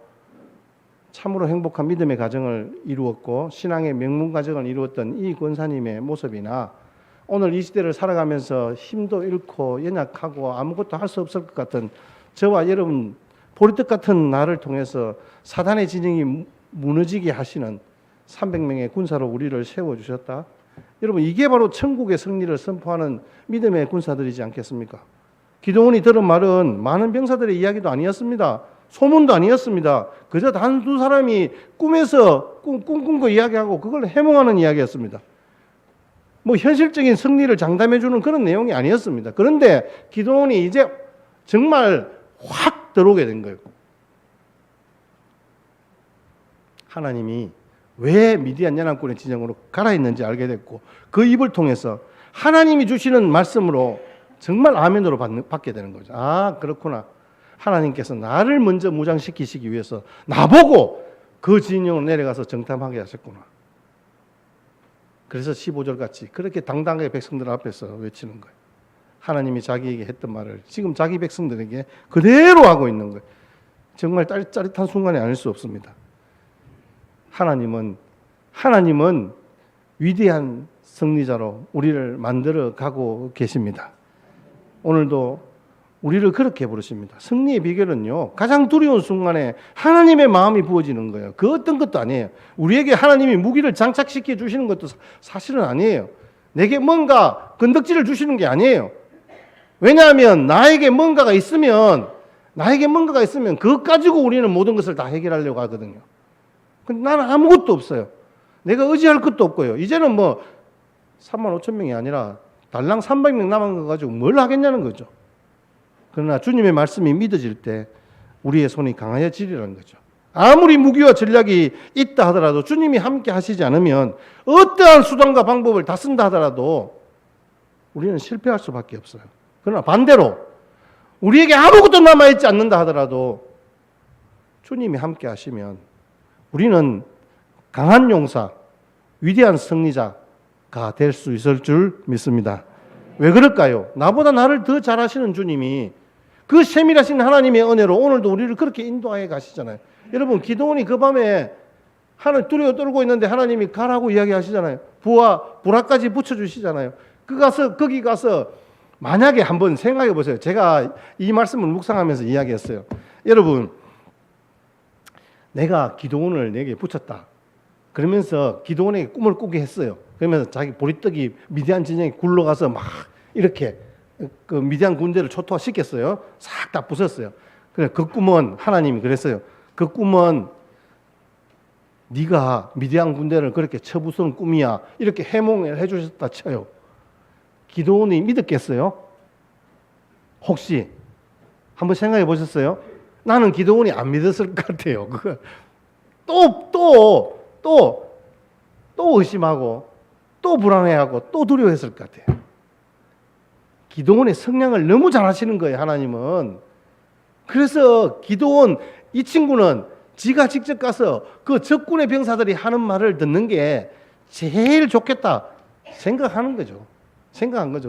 참으로 행복한 믿음의 가정을 이루었고 신앙의 명문 가정을 이루었던 이 권사님의 모습이나 오늘 이 시대를 살아가면서 힘도 잃고 연약하고 아무것도 할 수 없을 것 같은 저와 여러분 보리떡 같은 나를 통해서 사단의 진영이 무너지게 하시는 300명의 군사로 우리를 세워주셨다. 여러분 이게 바로 천국의 승리를 선포하는 믿음의 군사들이지 않겠습니까? 기도원이 들은 말은 많은 병사들의 이야기도 아니었습니다. 소문도 아니었습니다. 그저 단 2사람이 꿈에서 꿈꾼 거 이야기하고 그걸 해몽하는 이야기였습니다. 뭐 현실적인 승리를 장담해주는 그런 내용이 아니었습니다. 그런데 기도원이 이제 정말 확 들어오게 된 거예요. 하나님이 왜 미디안 연합군의 진영으로 가라 있는지 알게 됐고 그 입을 통해서 하나님이 주시는 말씀으로 정말 아멘으로 받게 되는 거죠. 아, 그렇구나. 하나님께서 나를 먼저 무장시키시기 위해서 나보고 그 진영으로 내려가서 정탐하게 하셨구나. 그래서 15절 같이 그렇게 당당하게 백성들 앞에서 외치는 거예요. 하나님이 자기에게 했던 말을 지금 자기 백성들에게 그대로 하고 있는 거예요. 정말 짜릿한 순간이 아닐 수 없습니다. 하나님은 위대한 승리자로 우리를 만들어 가고 계십니다. 오늘도 우리를 그렇게 부르십니다. 승리의 비결은요, 가장 두려운 순간에 하나님의 마음이 부어지는 거예요. 그 어떤 것도 아니에요. 우리에게 하나님이 무기를 장착시켜 주시는 것도 사실은 아니에요. 내게 뭔가 건덕지를 주시는 게 아니에요. 왜냐하면 나에게 뭔가가 있으면 그것 가지고 우리는 모든 것을 다 해결하려고 하거든요. 근데 나는 아무것도 없어요. 내가 의지할 것도 없고요. 이제는 뭐 3만 5천 명이 아니라 달랑 300명 남은 거 가지고 뭘 하겠냐는 거죠. 그러나 주님의 말씀이 믿어질 때 우리의 손이 강해지리라는 거죠. 아무리 무기와 전략이 있다 하더라도 주님이 함께 하시지 않으면 어떠한 수단과 방법을 다 쓴다 하더라도 우리는 실패할 수밖에 없어요. 그러나 반대로 우리에게 아무것도 남아있지 않는다 하더라도 주님이 함께 하시면 우리는 강한 용사, 위대한 승리자가 될 수 있을 줄 믿습니다. 왜 그럴까요? 나보다 나를 더 잘하시는 주님이 그 세밀하신 하나님의 은혜로 오늘도 우리를 그렇게 인도하여 가시잖아요. 여러분, 기도원이 그 밤에 하늘 두려워 떨고 있는데 하나님이 가라고 이야기하시잖아요. 불화까지 붙여주시잖아요. 거기 가서 만약에 한번 생각해 보세요. 제가 이 말씀을 묵상하면서 이야기했어요. 여러분, 내가 기도원을 내게 붙였다. 그러면서 기도원에게 꿈을 꾸게 했어요. 그러면서 자기 보리떡이 미디안 진영에 굴러가서 막 이렇게 그 미디안 군대를 초토화시켰어요. 싹 다 부쉈어요. 그래, 그 꿈은 하나님이 그랬어요. 그 꿈은 네가 미디안 군대를 그렇게 쳐부수는 꿈이야. 이렇게 해몽을 해주셨다 쳐요. 기도원이 믿었겠어요? 혹시 한번 생각해 보셨어요? 나는 기도원이 안 믿었을 것 같아요. 또 의심하고 또 불안해하고 또 두려워했을 것 같아요. 기도원의 성량을 너무 잘 아시는 거예요, 하나님은. 그래서 기도원 이 친구는 지가 직접 가서 그 적군의 병사들이 하는 말을 듣는 게 제일 좋겠다 생각한 거죠.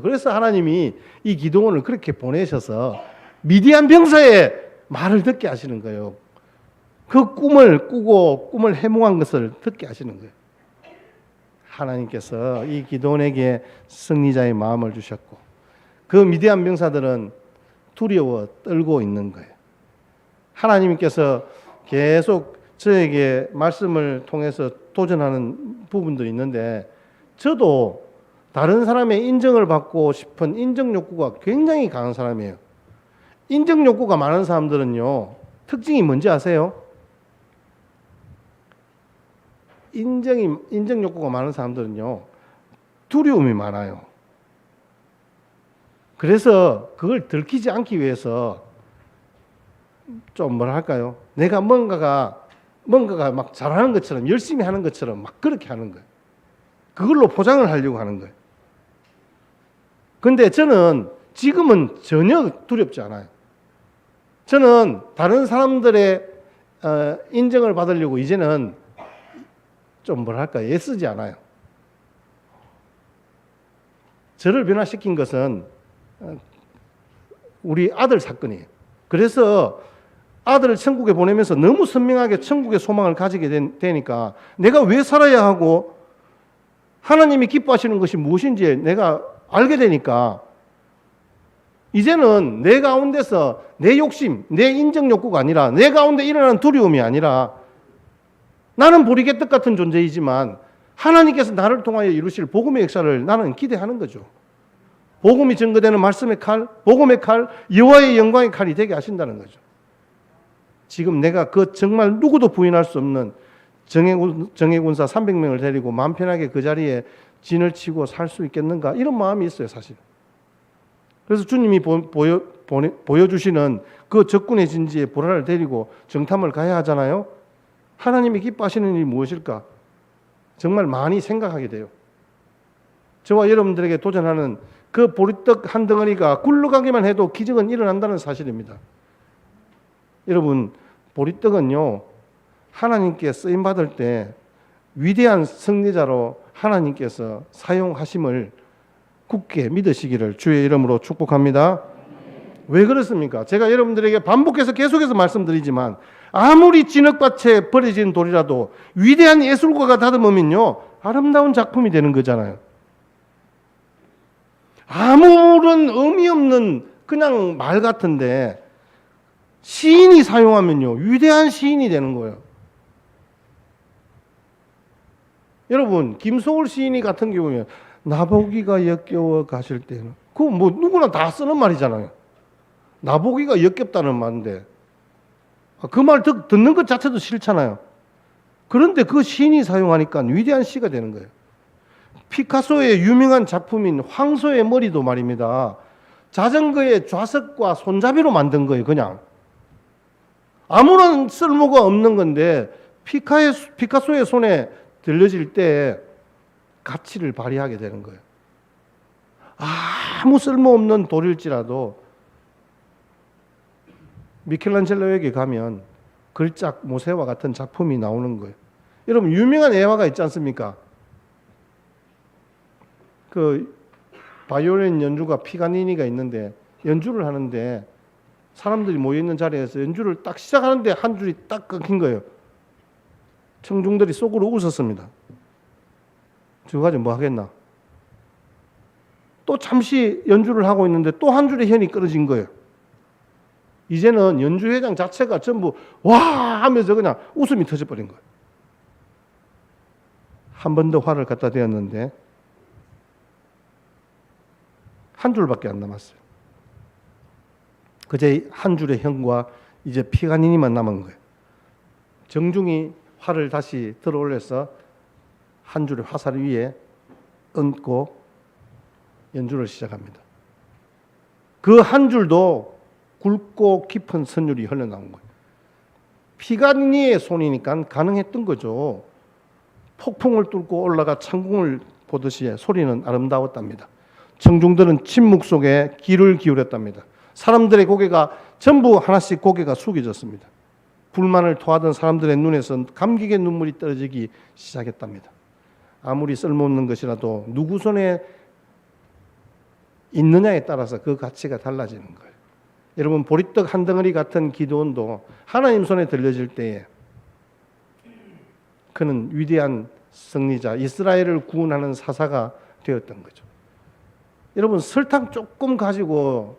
그래서 하나님이 이 기도원을 그렇게 보내셔서 미디안 병사의 말을 듣게 하시는 거예요. 그 꿈을 꾸고 꿈을 해몽한 것을 듣게 하시는 거예요. 하나님께서 이 기도원에게 승리자의 마음을 주셨고 그 미디안 병사들은 두려워 떨고 있는 거예요. 하나님께서 계속 저에게 말씀을 통해서 도전하는 부분들이 있는데 저도 다른 사람의 인정을 받고 싶은 인정 욕구가 굉장히 강한 사람이에요. 인정 욕구가 많은 사람들은요, 특징이 뭔지 아세요? 인정 욕구가 많은 사람들은요, 두려움이 많아요. 그래서 그걸 들키지 않기 위해서 좀 뭐랄까요? 내가 뭔가가 막 잘하는 것처럼 열심히 하는 것처럼 막 그렇게 하는 거예요. 그걸로 포장을 하려고 하는 거예요. 근데 저는 지금은 전혀 두렵지 않아요. 저는 다른 사람들의 인정을 받으려고 이제는 좀 뭐랄까 애쓰지 않아요. 저를 변화시킨 것은 우리 아들 사건이에요. 그래서 아들을 천국에 보내면서 너무 선명하게 천국의 소망을 가지게 되니까 내가 왜 살아야 하고 하나님이 기뻐하시는 것이 무엇인지 내가 알게 되니까 이제는 내 가운데서 내 욕심, 내 인정 욕구가 아니라 내 가운데 일어나는 두려움이 아니라 나는 보리개떡 같은 존재이지만 하나님께서 나를 통하여 이루실 복음의 역사를 나는 기대하는 거죠. 복음이 증거되는 말씀의 칼, 복음의 칼, 여호와의 영광의 칼이 되게 하신다는 거죠. 지금 내가 그 정말 누구도 부인할 수 없는 정예군사 300명을 데리고 마음 편하게 그 자리에 진을 치고 살 수 있겠는가 이런 마음이 있어요, 사실. 그래서 주님이 보여주시는 그 적군의 진지에 보라를 데리고 정탐을 가야 하잖아요. 하나님이 기뻐하시는 일이 무엇일까? 정말 많이 생각하게 돼요. 저와 여러분들에게 도전하는 그 보리떡 한 덩어리가 굴러가기만 해도 기적은 일어난다는 사실입니다. 여러분, 보리떡은요, 하나님께 쓰임받을 때 위대한 승리자로 하나님께서 사용하심을 굳게 믿으시기를 주의 이름으로 축복합니다. 왜 그렇습니까? 제가 여러분들에게 반복해서 계속해서 말씀드리지만 아무리 진흙밭에 버려진 돌이라도 위대한 예술가가 다듬으면요 아름다운 작품이 되는 거잖아요. 아무런 의미 없는 그냥 말 같은데 시인이 사용하면요 위대한 시인이 되는 거예요. 여러분, 김소월 시인이 같은 경우에 나보기가 역겨워 가실 때는, 그거 뭐 누구나 다 쓰는 말이잖아요. 나보기가 역겹다는 말인데 그 말 듣는 것 자체도 싫잖아요. 그런데 그 시인이 사용하니까 위대한 시가 되는 거예요. 피카소의 유명한 작품인 황소의 머리도 말입니다. 자전거의 좌석과 손잡이로 만든 거예요. 그냥 아무런 쓸모가 없는 건데 피카소의 손에 들려질 때 가치를 발휘하게 되는 거예요. 아무 쓸모없는 돌일지라도 미켈란젤로에게 가면 걸작 모세와 같은 작품이 나오는 거예요. 여러분 유명한 애화가 있지 않습니까? 그 바이올린 연주가 피가니니가 있는데 연주를 하는데 사람들이 모여있는 자리에서 연주를 딱 시작하는데 한 줄이 딱 끊긴 거예요. 청중들이 속으로 웃었습니다. 저거 가지고 뭐 하겠나? 또 잠시 연주를 하고 있는데 또 한 줄의 현이 끊어진 거예요. 이제는 연주회장 자체가 전부 와 하면서 그냥 웃음이 터져버린 거예요. 한 번 더 화를 갖다 대었는데 한 줄밖에 안 남았어요. 그제 한 줄의 현과 이제 피가니니만 남은 거예요. 정중히 활을 다시 들어 올려서 한 줄의 화살 위에 얹고 연주를 시작합니다. 그 한 줄도 굵고 깊은 선율이 흘러나온 거예요. 피가니니의 손이니까 가능했던 거죠. 폭풍을 뚫고 올라가 창궁을 보듯이 소리는 아름다웠답니다. 청중들은 침묵 속에 귀를 기울였답니다. 사람들의 고개가 전부 하나씩 고개가 숙여졌습니다. 불만을 토하던 사람들의 눈에서 감격의 눈물이 떨어지기 시작했답니다. 아무리 쓸모없는 것이라도 누구 손에 있느냐에 따라서 그 가치가 달라지는 거예요. 여러분 보리떡 한 덩어리 같은 기도원도 하나님 손에 들려질 때에 그는 위대한 승리자, 이스라엘을 구원하는 사사가 되었던 거죠. 여러분 설탕 조금 가지고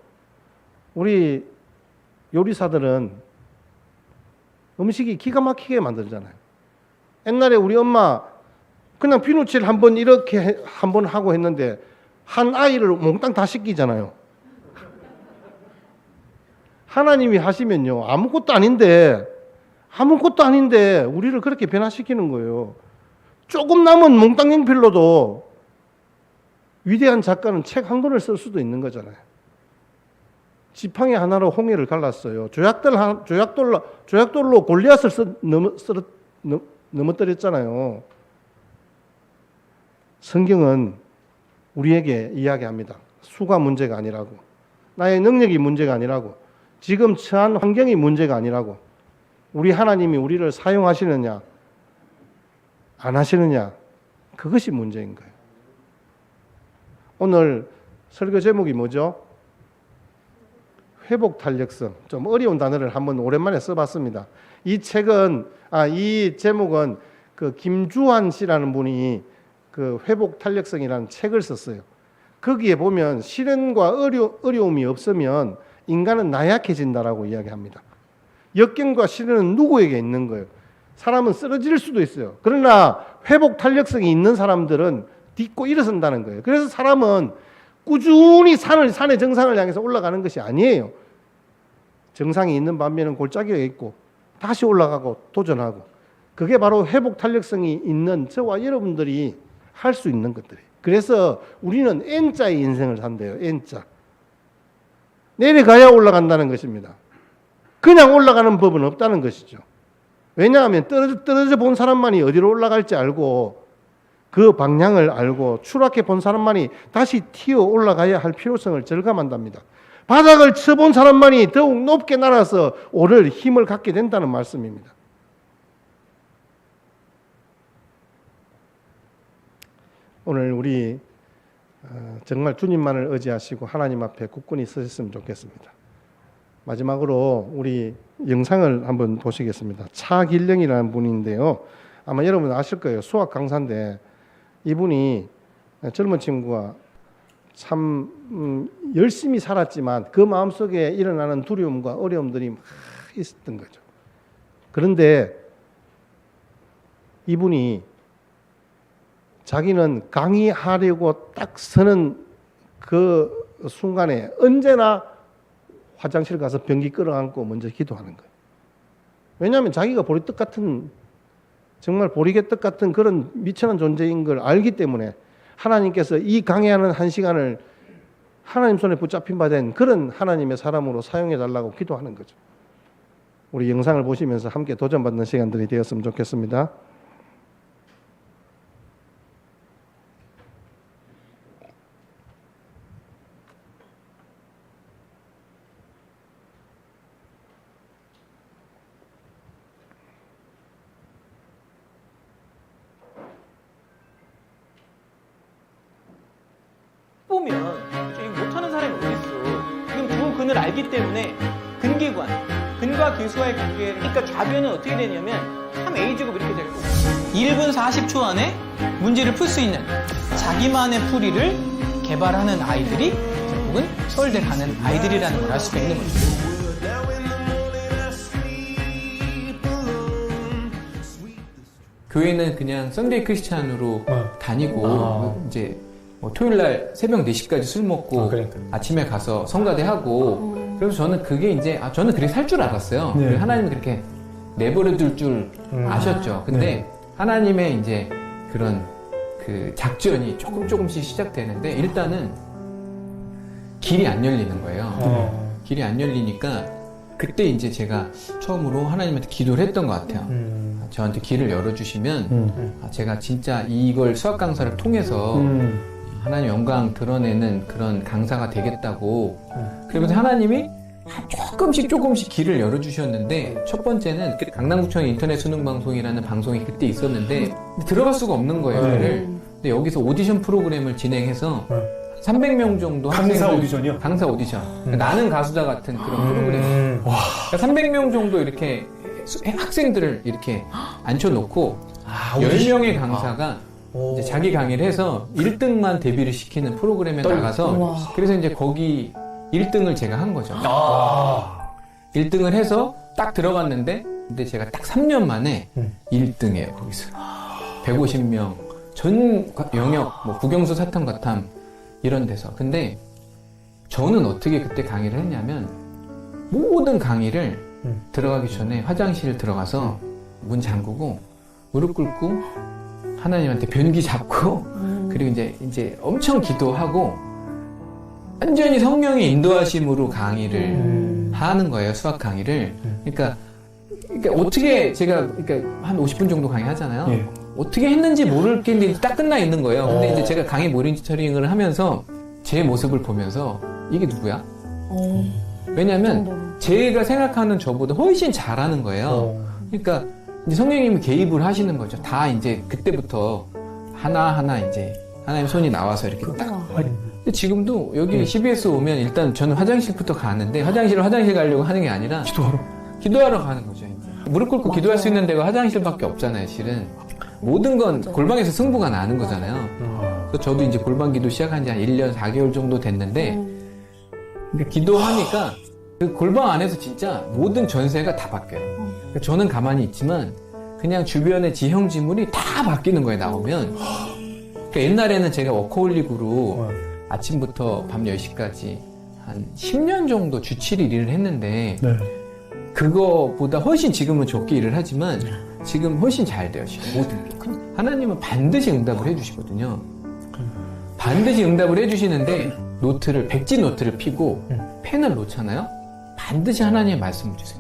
우리 요리사들은 음식이 기가 막히게 만들잖아요. 옛날에 우리 엄마 그냥 비누칠 한번 이렇게 한번 하고 했는데 한 아이를 몽땅 다 씻기잖아요. 하나님이 하시면요 아무것도 아닌데 우리를 그렇게 변화시키는 거예요. 조금 남은 몽땅 연필로도 위대한 작가는 책 한 권을 쓸 수도 있는 거잖아요. 지팡이 하나로 홍해를 갈랐어요. 조약돌로 골리앗을 넘어뜨렸잖아요. 성경은 우리에게 이야기합니다. 수가 문제가 아니라고, 나의 능력이 문제가 아니라고, 지금 처한 환경이 문제가 아니라고, 우리 하나님이 우리를 사용하시느냐 안 하시느냐 그것이 문제인 거예요. 오늘 설교 제목이 뭐죠? 회복 탄력성. 좀 어려운 단어를 한번 오랜만에 써봤습니다. 이 제목은 그 김주환 씨라는 분이 그 회복 탄력성이라는 책을 썼어요. 거기에 보면 시련과 어려움이 없으면 인간은 나약해진다라고 이야기합니다. 역경과 시련은 누구에게 있는 거예요? 사람은 쓰러질 수도 있어요. 그러나 회복 탄력성이 있는 사람들은 딛고 일어선다는 거예요. 그래서 사람은 꾸준히 산의 정상을 향해서 올라가는 것이 아니에요. 정상이 있는 반면에 골짜기가 있고 다시 올라가고 도전하고, 그게 바로 회복 탄력성이 있는 저와 여러분들이 할 수 있는 것들이에요. 그래서 우리는 N자의 인생을 산대요. N자. 내려가야 올라간다는 것입니다. 그냥 올라가는 법은 없다는 것이죠. 왜냐하면 떨어져 본 사람만이 어디로 올라갈지 알고 그 방향을 알고 추락해 본 사람만이 다시 튀어 올라가야 할 필요성을 절감한답니다. 바닥을 쳐본 사람만이 더욱 높게 날아서 오를 힘을 갖게 된다는 말씀입니다. 오늘 우리 정말 주님만을 의지하시고 하나님 앞에 굳건히 서셨으면 좋겠습니다. 마지막으로 우리 영상을 한번 보시겠습니다. 차길령이라는 분인데요. 아마 여러분 아실 거예요. 수학 강사인데 이분이 젊은 친구가 참 열심히 살았지만 그 마음속에 일어나는 두려움과 어려움들이 막 있었던 거죠. 그런데 이분이 자기는 강의하려고 딱 서는 그 순간에 언제나 화장실 가서 변기 끌어안고 먼저 기도하는 거예요. 왜냐하면 자기가 보리떡 같은, 정말 보리개떡 같은 그런 미천한 존재인 걸 알기 때문에 하나님께서 이 강해하는 한 시간을 하나님 손에 붙잡힌 바 된 그런 하나님의 사람으로 사용해 달라고 기도하는 거죠. 우리 영상을 보시면서 함께 도전받는 시간들이 되었으면 좋겠습니다. 보면 못하는 사람이 어디 있어. 지금 두 근을 알기 때문에 근기관, 근과 기수와의 관계, 그러니까 좌변은 어떻게 되냐면 3a제곱 이렇게 될 거고 1분 40초 안에 문제를 풀 수 있는 자기만의 풀이를 개발하는 아이들이 결국은 서울대 가는 아이들이라는 걸 알 수가 있는 거죠. 교회는 그냥 썬데이 크리스찬으로 다니고 이제 뭐 토요일 날 새벽 4시까지 술 먹고 아침에 가서 성가대 하고 그래서 저는 그게 이제 저는 그렇게 살 줄 알았어요. 네. 하나님이 그렇게 내버려 둘 줄 아셨죠. 근데 네. 하나님의 이제 그런 그 작전이 조금씩 시작되는데 일단은 길이 안 열리는 거예요. 길이 안 열리니까 그때 이제 제가 처음으로 하나님한테 기도를 했던 것 같아요. 저한테 길을 열어주시면 제가 진짜 이걸 수학 강사를 통해서 하나님 영광 드러내는 그런 강사가 되겠다고. 그러면서 하나님이 조금씩 길을 열어주셨는데 첫 번째는 강남구청 인터넷 수능 방송이라는 방송이 그때 있었는데 들어갈 수가 없는 거예요. 근데 여기서 오디션 프로그램을 진행해서 300명 정도 강사 오디션이요? 강사 오디션. 나는 가수다 같은 그런 프로그램. 그러니까 300명 정도 이렇게 학생들을 이렇게 앉혀놓고 10명의 강사가 이제 자기 강의를 해서 1등만 데뷔를 시키는 프로그램에 나가서 그래서 이제 거기 1등을 제가 한 거죠. 1등을 해서 딱 들어갔는데 근데 제가 딱 3년 만에 1등이에요. 거기서 150명 전 영역 뭐 국영수 사탐 과탐 이런 데서. 근데 저는 어떻게 그때 강의를 했냐면 모든 강의를 들어가기 전에 화장실 들어가서 문 잠그고 무릎 꿇고 하나님한테 변기 잡고 그리고 이제 엄청 기도하고 완전히 성령의 인도하심으로 강의를 하는 거예요. 수학 강의를. 그러니까 어떻게 제가 한 50분 정도 강의 하잖아요. 예. 어떻게 했는지 모르겠는데 딱 끝나 있는 거예요. 근데 이제 제가 강의 모니터링을 하면서 제 모습을 보면서 이게 누구야? 왜냐면 제가 생각하는 저보다 훨씬 잘하는 거예요. 그러니까 이제 성령님이 개입을 하시는 거죠. 다 이제 그때부터 하나하나 이제 하나님 손이 나와서 이렇게 딱. 근데 지금도 여기 CBS 오면 일단 저는 화장실부터 가는데 화장실 가려고 하는 게 아니라 기도하러 가는 거죠. 이제. 무릎 꿇고 기도할 수 있는 데가 화장실밖에 없잖아요, 실은. 모든 건 골방에서 승부가 나는 거잖아요. 그래서 저도 이제 골방 기도 시작한 지 한 1년 4개월 정도 됐는데 기도하니까 그 골방 안에서 진짜 모든 전세가 다 바뀌어요. 그러니까 저는 가만히 있지만 그냥 주변의 지형지물이 다 바뀌는 거예요, 나오면. 그러니까 옛날에는 제가 워커홀릭으로 아침부터 밤 10시까지 한 10년 정도 주 7일 일을 했는데 그거보다 훨씬 지금은 적게 일을 하지만 지금 훨씬 잘 돼요, 지금 모든 게. 하나님은 반드시 응답을 해주시거든요. 반드시 응답을 해주시는데 노트를, 백지 노트를 펴고 펜을 놓잖아요? 반드시 하나님의 말씀을 주세요.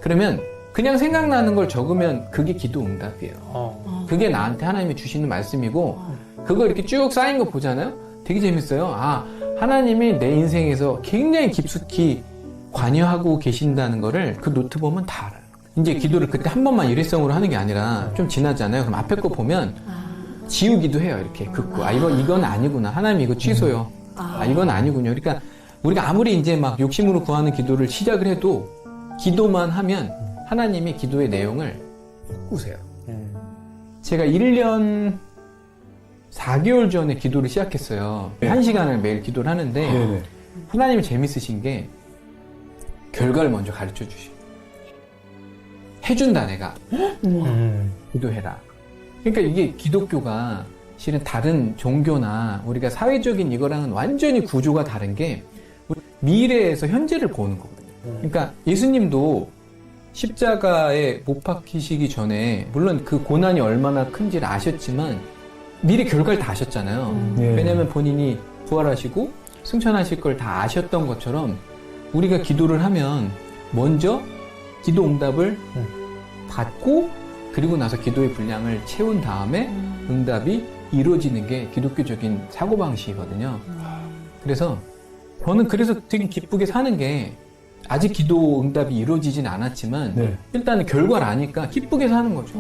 그러면 그냥 생각나는 걸 적으면 그게 기도 응답이에요. 그게 나한테 하나님이 주시는 말씀이고 그거 이렇게 쭉 쌓인 거 보잖아요? 되게 재밌어요. 하나님이 내 인생에서 굉장히 깊숙이 관여하고 계신다는 거를 그 노트 보면 다 알아요. 이제 기도를 그때 한 번만 일회성으로 하는 게 아니라 좀 지나잖아요. 그럼 앞에 거 보면 지우기도 해요. 이렇게 긋고. 이건 아니구나. 하나님 이거 취소요. 이건 아니군요. 그러니까 우리가 아무리 이제 막 욕심으로 구하는 기도를 시작을 해도 기도만 하면 하나님이 기도의 내용을 꾸세요. 제가 1년 4개월 전에 기도를 시작했어요. 1시간을 매일 기도를 하는데 하나님이 재밌으신 게 결과를 먼저 가르쳐 주시고 해준다 내가 기도해라. 그러니까 이게 기독교가 실은 다른 종교나 우리가 사회적인 이거랑은 완전히 구조가 다른 게 미래에서 현재를 보는 거거든요. 그러니까 예수님도 십자가에 못 박히시기 전에 물론 그 고난이 얼마나 큰지를 아셨지만 미래 결과를 다 아셨잖아요. 왜냐하면 본인이 부활하시고 승천하실 걸 다 아셨던 것처럼 우리가 기도를 하면 먼저 기도 응답을 받고 그리고 나서 기도의 분량을 채운 다음에 응답이 이루어지는 게 기독교적인 사고방식이거든요. 그래서 저는 그래서 되게 기쁘게 사는 게 아직 기도 응답이 이루어지진 않았지만 일단은 결과를 아니까 기쁘게 사는 거죠.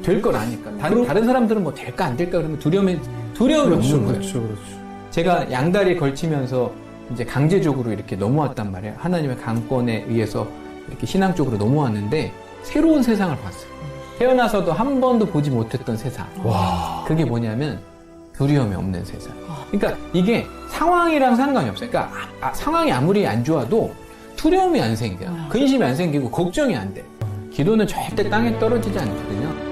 될 걸 아니까. 다른 사람들은 뭐 될까 안 될까 그러면 두려움이 없는 거예요. 그렇죠. 제가 양다리에 걸치면서 이제 강제적으로 이렇게 넘어왔단 말이에요. 하나님의 강권에 의해서 이렇게 신앙 쪽으로 넘어왔는데 새로운 세상을 봤어요. 태어나서도 한 번도 보지 못했던 세상. 와. 그게 뭐냐면 두려움이 없는 세상. 그러니까 이게 상황이랑 상관이 없어요. 그러니까 상황이 아무리 안 좋아도 두려움이 안 생겨요. 근심이 안 생기고 걱정이 안 돼. 기도는 절대 땅에 떨어지지 않거든요.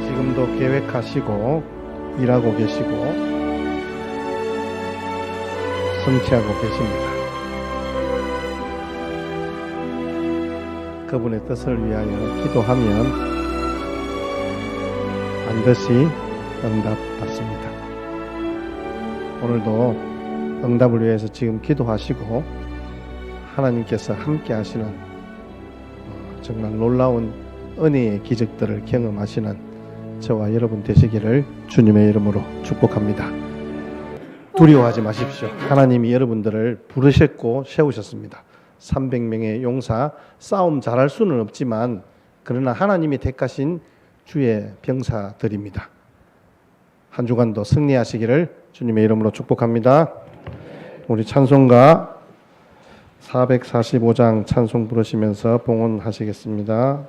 지금도 계획하시고 일하고 계시고 성취하고 계십니다. 그분의 뜻을 위하여 기도하면 반드시 응답받습니다. 오늘도 응답을 위해서 지금 기도하시고 하나님께서 함께 하시는 정말 놀라운 은혜의 기적들을 경험하시는 저와 여러분 되시기를 주님의 이름으로 축복합니다. 두려워하지 마십시오. 하나님이 여러분들을 부르셨고 세우셨습니다. 300명의 용사, 싸움 잘할 수는 없지만 그러나 하나님이 택하신 주의 병사들입니다. 한 주간도 승리하시기를 주님의 이름으로 축복합니다. 우리 찬송가 445장 찬송 부르시면서 봉헌하시겠습니다.